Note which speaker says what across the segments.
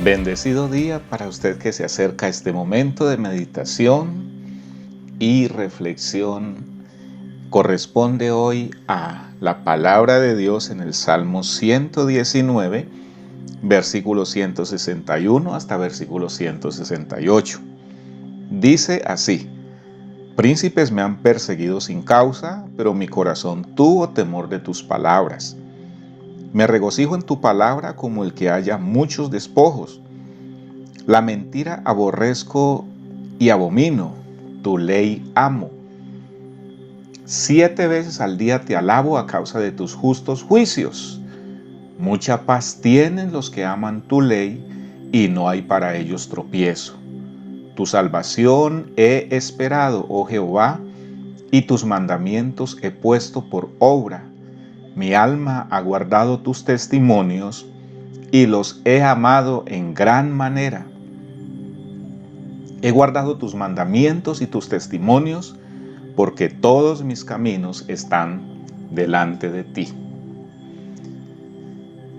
Speaker 1: Bendecido día para usted que se acerca a este momento de meditación y reflexión. Corresponde hoy a la palabra de Dios en el Salmo 119, versículo 161 hasta versículo 168. Dice así: Príncipes me han perseguido sin causa, pero mi corazón tuvo temor de tus palabras. Me regocijo en tu palabra como el que haya muchos despojos. La mentira aborrezco y abomino, tu ley amo. 7 veces al día te alabo a causa de tus justos juicios. Mucha paz tienen los que aman tu ley, y no hay para ellos tropiezo. Tu salvación he esperado, oh Jehová, y tus mandamientos he puesto por obra. Mi alma ha guardado tus testimonios, y los he amado en gran manera. He guardado tus mandamientos y tus testimonios, porque todos mis caminos están delante de ti.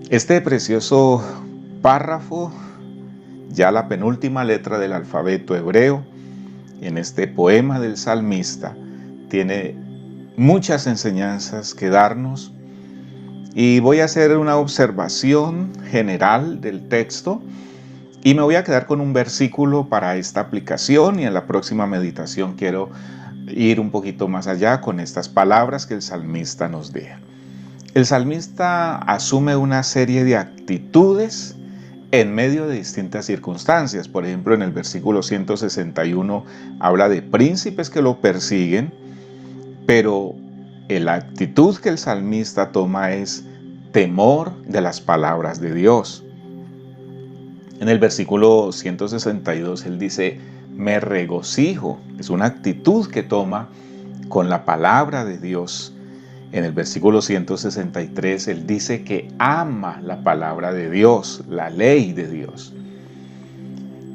Speaker 1: Este precioso párrafo, ya la penúltima letra del alfabeto hebreo, en este poema del salmista, tiene muchas enseñanzas que darnos, y voy a hacer una observación general del texto, y me voy a quedar con un versículo para esta aplicación, y en la próxima meditación quiero ir un poquito más allá con estas palabras que el salmista nos deja. El salmista asume una serie de actitudes en medio de distintas circunstancias. Por ejemplo, en el versículo 161 habla de príncipes que lo persiguen, pero la actitud que el salmista toma es temor de las palabras de Dios. En el versículo 162 él dice: me regocijo. Es una actitud que toma con la palabra de Dios. En el versículo 163 él dice que ama la palabra de Dios, la ley de Dios.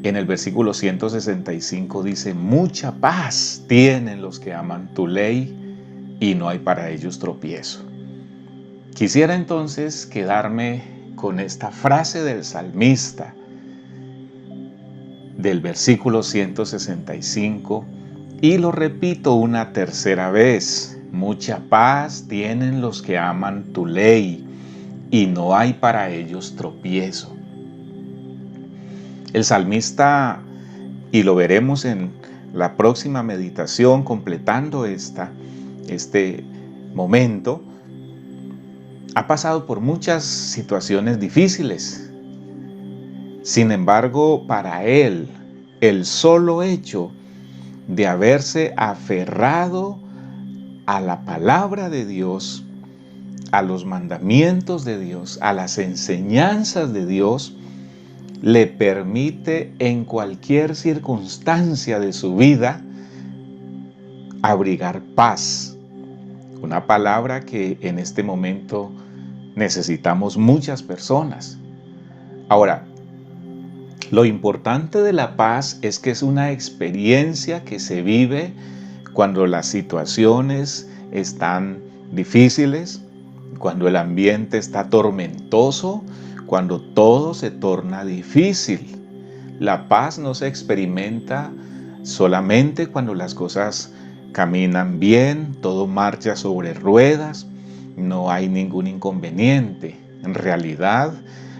Speaker 1: En el versículo 165 dice: mucha paz tienen los que aman tu ley, y no hay para ellos tropiezo. Quisiera entonces quedarme con esta frase del salmista del versículo 165, y lo repito una tercera vez: mucha paz tienen los que aman tu ley, y no hay para ellos tropiezo. El salmista, y lo veremos en la próxima meditación completando este momento, ha pasado por muchas situaciones difíciles. Sin embargo, para él, el solo hecho de haberse aferrado a la palabra de Dios, a los mandamientos de Dios, a las enseñanzas de Dios, le permite en cualquier circunstancia de su vida abrigar paz. Una palabra que en este momento necesitamos muchas personas. Ahora, lo importante de la paz es que es una experiencia que se vive cuando las situaciones están difíciles, cuando el ambiente está tormentoso, cuando todo se torna difícil. La paz no se experimenta solamente cuando las cosas caminan bien, todo marcha sobre ruedas, no hay ningún inconveniente. En realidad,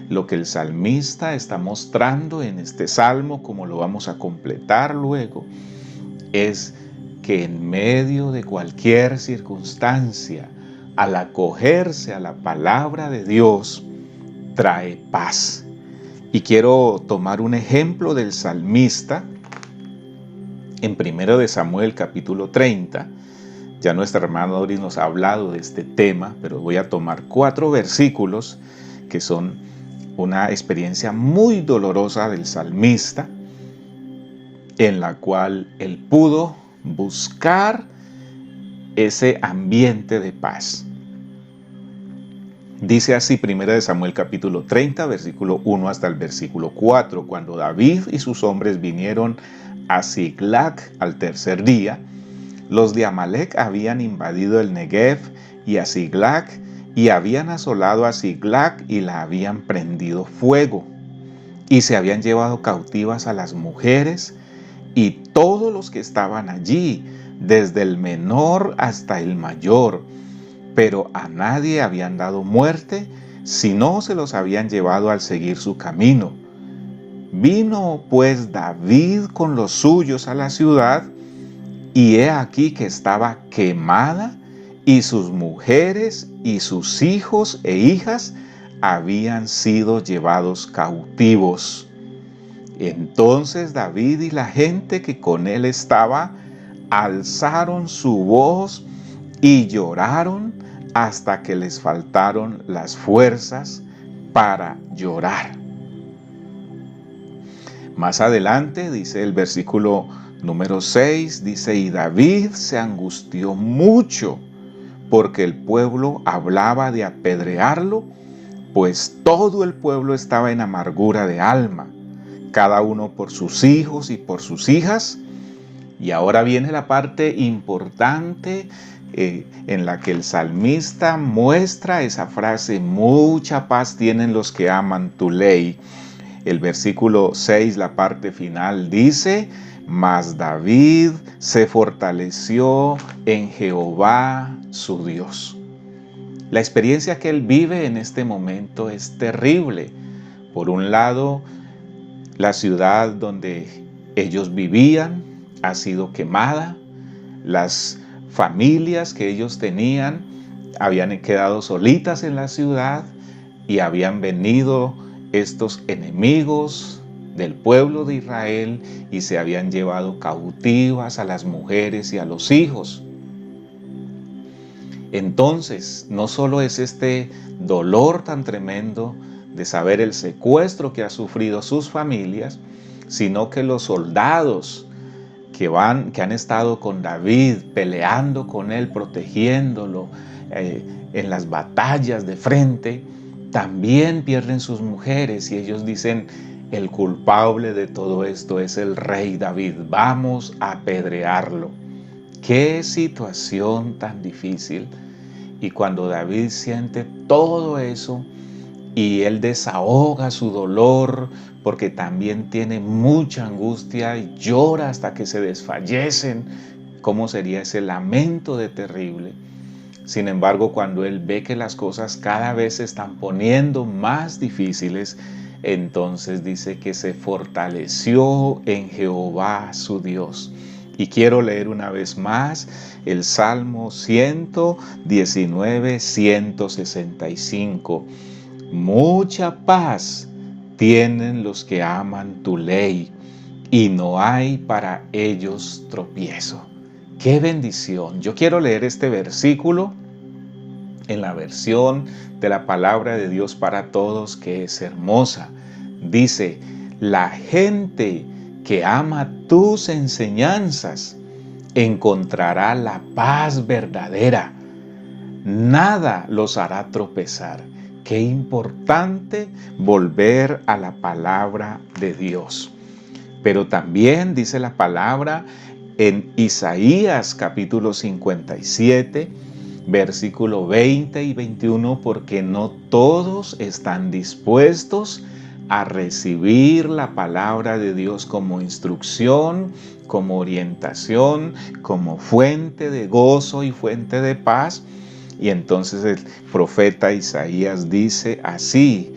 Speaker 1: lo que el salmista está mostrando en este salmo, como lo vamos a completar luego, es que en medio de cualquier circunstancia, al acogerse a la palabra de Dios, trae paz. Y quiero tomar un ejemplo del salmista en 1 de Samuel capítulo 30. Ya nuestra hermana Doris nos ha hablado de este tema, pero voy a tomar 4 versículos que son una experiencia muy dolorosa del salmista, en la cual él pudo buscar ese ambiente de paz. Dice así 1 de Samuel capítulo 30, versículo 1 hasta el versículo 4. Cuando David y sus hombres vinieron a Ziklag al tercer día, los de Amalec habían invadido el Negev y a Ziklag, y habían asolado a Ziklag y la habían prendido fuego. y se habían llevado cautivas a las mujeres y todos los que estaban allí, desde el menor hasta el mayor, pero a nadie habían dado muerte, sino se los habían llevado al seguir su camino. Vino pues David con los suyos a la ciudad, y he aquí que estaba quemada, y sus mujeres y sus hijos e hijas habían sido llevados cautivos. Entonces David y la gente que con él estaba alzaron su voz y lloraron hasta que les faltaron las fuerzas para llorar. Más adelante dice el versículo número 6, dice, y David se angustió mucho porque el pueblo hablaba de apedrearlo, pues todo el pueblo estaba en amargura de alma, cada uno por sus hijos y por sus hijas. Y ahora viene la parte importante en la que el salmista muestra esa frase, mucha paz tienen los que aman tu ley. El versículo 6, la parte final, dice, mas David se fortaleció en Jehová su Dios. La experiencia que él vive en este momento es terrible. Por un lado, la ciudad donde ellos vivían ha sido quemada, las familias que ellos tenían habían quedado solitas en la ciudad y habían venido estos enemigos del pueblo de Israel y se habían llevado cautivas a las mujeres y a los hijos. Entonces, no solo es este dolor tan tremendo de saber el secuestro que ha sufrido sus familias, sino que los soldados que han estado con David, peleando con él, protegiéndolo en las batallas de frente, también pierden sus mujeres y ellos dicen, el culpable de todo esto es el rey David, vamos a apedrearlo. ¡Qué situación tan difícil! Y cuando David siente todo eso y él desahoga su dolor porque también tiene mucha angustia y llora hasta que se desfallecen, ¿cómo sería ese lamento de terrible? Sin embargo, cuando él ve que las cosas cada vez se están poniendo más difíciles, entonces dice que se fortaleció en Jehová su Dios. Y quiero leer una vez más el Salmo 119, 165. Mucha paz tienen los que aman tu ley, y no hay para ellos tropiezo. ¡Qué bendición! Yo quiero leer este versículo en la versión de la palabra de Dios para todos, que es hermosa. Dice, la gente que ama tus enseñanzas encontrará la paz verdadera. Nada los hará tropezar. Qué importante volver a la palabra de Dios. Pero también dice la palabra en Isaías capítulo 57, versículo 20 y 21, porque no todos están dispuestos a recibir la palabra de Dios como instrucción, como orientación, como fuente de gozo y fuente de paz. Y entonces el profeta Isaías dice así,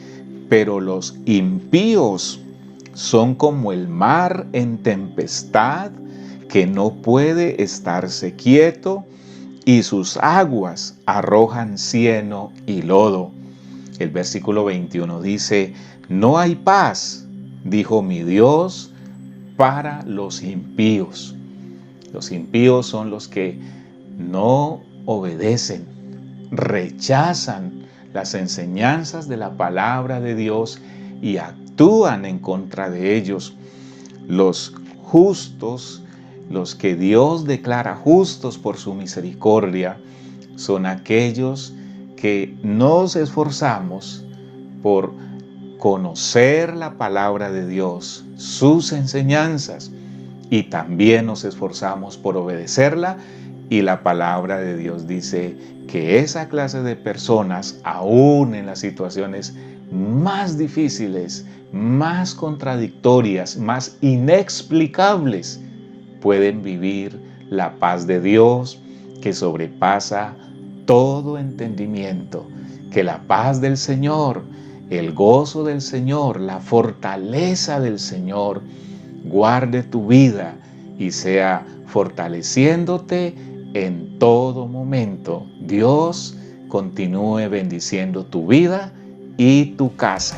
Speaker 1: pero los impíos son como el mar en tempestad, que no puede estarse quieto, y sus aguas arrojan cieno y lodo. El versículo 21 dice, no hay paz, dijo mi Dios, para los impíos. Los impíos son los que no obedecen, rechazan las enseñanzas de la palabra de Dios y actúan en contra de ellos. Los justos, los que Dios declara justos por su misericordia, son aquellos que nos esforzamos por conocer la palabra de Dios, sus enseñanzas, y también nos esforzamos por obedecerla. Y la palabra de Dios dice que esa clase de personas, aún en las situaciones más difíciles, más contradictorias, más inexplicables, pueden vivir la paz de Dios que sobrepasa todo entendimiento. Que la paz del Señor, el gozo del Señor, la fortaleza del Señor guarde tu vida y sea fortaleciéndote en todo momento. Dios continúe bendiciendo tu vida y tu casa.